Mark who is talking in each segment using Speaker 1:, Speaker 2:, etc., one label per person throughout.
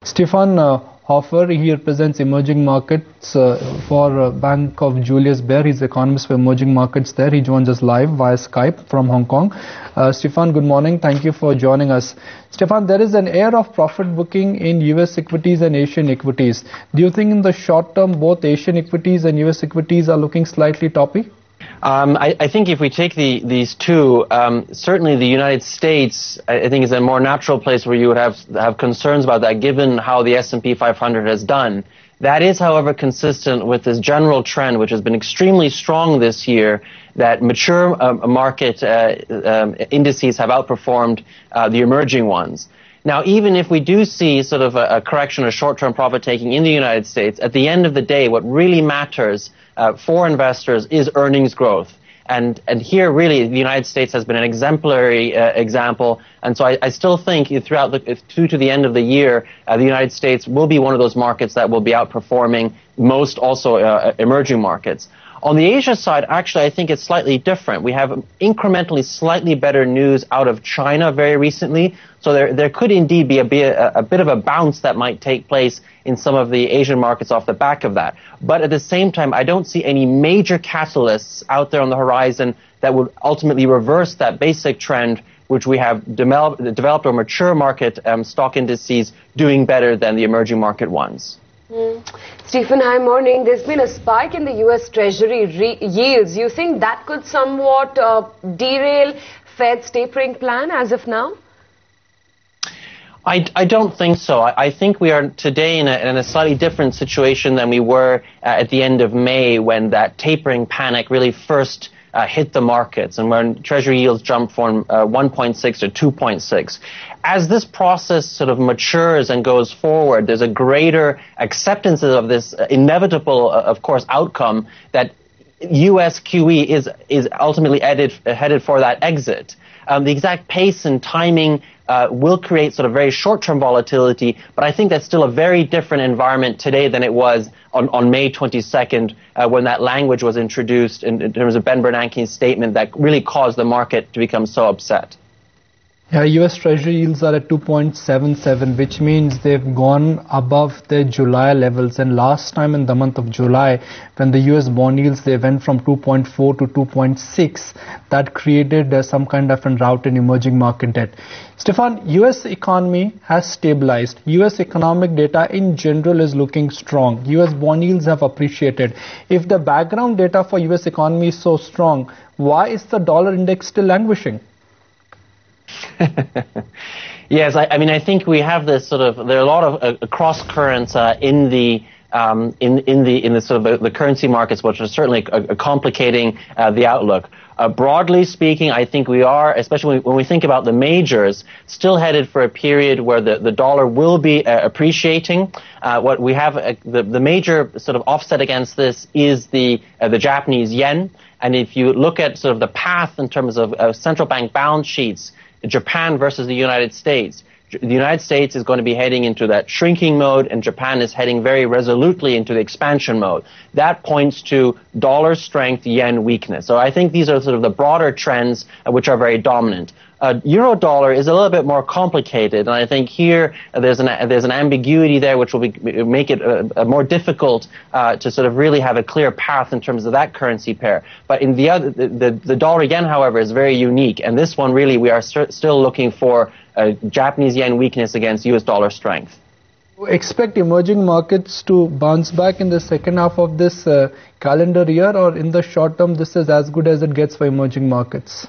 Speaker 1: Stefan Hofer, he represents emerging markets for Bank of Julius Baer. He's economist for emerging markets there. He joins us live via Skype from Hong Kong. Stefan, good morning. Thank you for joining us. Stefan, there is an air of profit booking in US equities and Asian equities. Do you think in the short term both Asian equities and US equities are looking slightly toppy?
Speaker 2: I think if we take these two, certainly the United States, I think, is a more natural place where you would have concerns about that, given how the S&P 500 has done. That is, however, consistent with this general trend, which has been extremely strong this year, that mature market indices have outperformed the emerging ones. Now, even if we do see sort of a correction of short-term profit-taking in the United States, at the end of the day, what really matters for investors is earnings growth. And here, really, the United States has been an exemplary example. And so I still think through to the end of the year, the United States will be one of those markets that will be outperforming most also emerging markets. On the Asia side, actually, I think it's slightly different. We have incrementally slightly better news out of China very recently. So there could indeed be a bit of a bounce that might take place in some of the Asian markets off the back of that. But at the same time, I don't see any major catalysts out there on the horizon that would ultimately reverse that basic trend, which we have developed or mature market stock indices doing better than the emerging market ones.
Speaker 3: Stephen, hi, morning. There's been a spike in the U.S. Treasury yields. You think that could somewhat derail Fed's tapering plan as of now?
Speaker 2: I don't think so. I think we are today in a slightly different situation than we were at the end of May, when that tapering panic really first hit the markets, and when Treasury yields jumped from 1.6 to 2.6. As this process sort of matures and goes forward, there's a greater acceptance of this inevitable, of course, outcome that U.S. QE is ultimately headed for that exit. The exact pace and timing will create sort of very short-term volatility, but I think that's still a very different environment today than it was on May 22nd, when that language was introduced in terms of Ben Bernanke's statement that really caused the market to become so upset.
Speaker 1: Yeah, US Treasury yields are at 2.77, which means they've gone above their July levels. And last time in the month of July, when the US bond yields, they went from 2.4 to 2.6. That created some kind of a rout in emerging market debt. Stefan, US economy has stabilized. US economic data in general is looking strong. US bond yields have appreciated. If the background data for US economy is so strong, why is the dollar index still languishing?
Speaker 2: Yes, I mean, I think we have this sort of, there are a lot of cross currents in the sort of the currency markets, which are certainly complicating the outlook. Broadly speaking, I think we are, especially when we think about the majors, still headed for a period where the dollar will be appreciating. What we have, the major sort of offset against this is the Japanese yen. And if you look at sort of the path in terms of central bank balance sheets, Japan versus the United States. The United States is going to be heading into that shrinking mode, and Japan is heading very resolutely into the expansion mode. That points to dollar strength, yen weakness. So I think these are sort of the broader trends which are very dominant. Euro dollar is a little bit more complicated, and I think here there's an ambiguity there which will make it more difficult to sort of really have a clear path in terms of that currency pair. But in the dollar yen, however, is very unique, and this one really we are still looking for Japanese yen weakness against US dollar strength.
Speaker 1: Expect emerging markets to bounce back in the second half of this calendar year, or in the short term this is as good as it gets for emerging markets?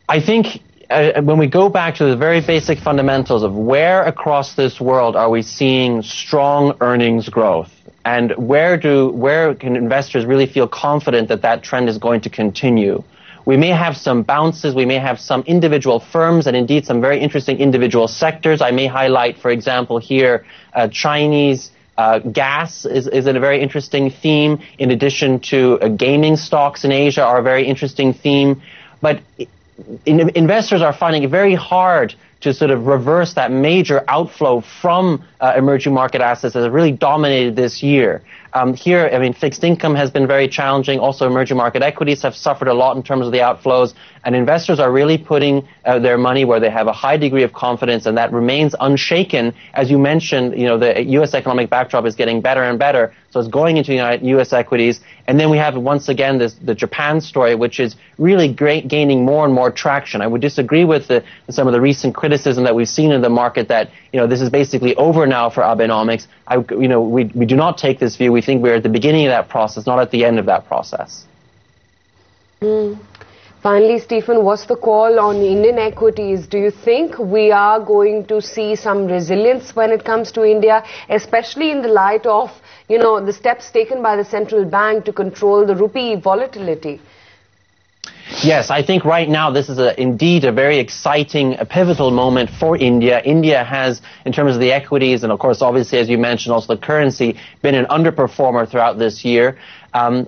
Speaker 2: I think when we go back to the very basic fundamentals of where across this world are we seeing strong earnings growth, and where can investors really feel confident that that trend is going to continue? We may have some bounces, we may have some individual firms, and indeed some very interesting individual sectors. I may highlight, for example, here Chinese gas is a very interesting theme. In addition to gaming stocks in Asia are a very interesting theme. But investors are finding it very hard to sort of reverse that major outflow from emerging market assets that have really dominated this year. Here, I mean, fixed income has been very challenging. Also, emerging market equities have suffered a lot in terms of the outflows. And investors are really putting their money where they have a high degree of confidence, and that remains unshaken. As you mentioned, you know, the U.S. economic backdrop is getting better and better. So it's going into U.S. equities. And then we have, once again, the Japan story, which is really gaining more and more traction. I would disagree with some of the recent criticism that we've seen in the market that, you know, this is basically over now for Abenomics. We do not take this view. We think we're at the beginning of that process, not at the end of that process.
Speaker 3: Finally, Stephen, what's the call on Indian equities? Do you think we are going to see some resilience when it comes to India, especially in the light of, you know, the steps taken by the central bank to control the rupee volatility?
Speaker 2: Yes, I think right now this is indeed a very exciting, pivotal moment for India. India has, in terms of the equities, and of course, obviously, as you mentioned, also the currency, been an underperformer throughout this year.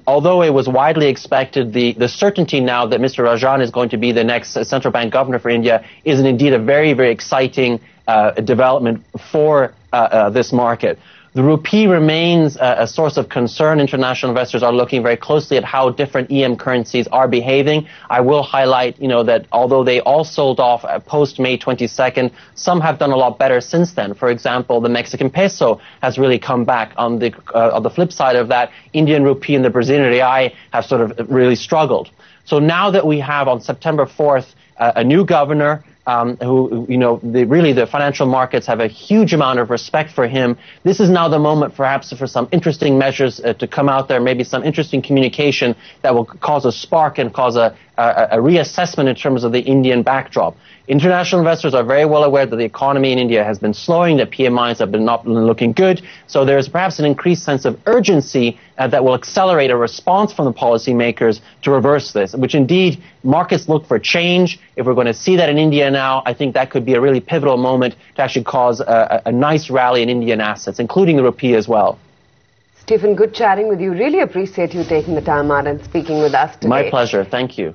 Speaker 2: Although it was widely expected, the certainty now that Mr. Rajan is going to be the next central bank governor for India is indeed a very, very exciting development for this market. The rupee remains a source of concern. International investors are looking very closely at how different EM currencies are behaving. I will highlight, you know, that although they all sold off post May 22nd, some have done a lot better since then. For example, the Mexican peso has really come back. On the flip side of that, Indian rupee and the Brazilian real have sort of really struggled. So now that we have on September 4th a new governor, who, you know, really the financial markets have a huge amount of respect for him. This is now the moment perhaps for some interesting measures to come out there, maybe some interesting communication that will cause a spark and cause a reassessment in terms of the Indian backdrop. International investors are very well aware that the economy in India has been slowing, that PMIs have been not looking good, so there's perhaps an increased sense of urgency that will accelerate a response from the policymakers to reverse this, which indeed markets look for change. If we're going to see that in India now, I think that could be a really pivotal moment to actually cause a nice rally in Indian assets, including the rupee as well.
Speaker 3: Stephen, good chatting with you. Really appreciate you taking the time out and speaking with us today.
Speaker 2: My pleasure. Thank you.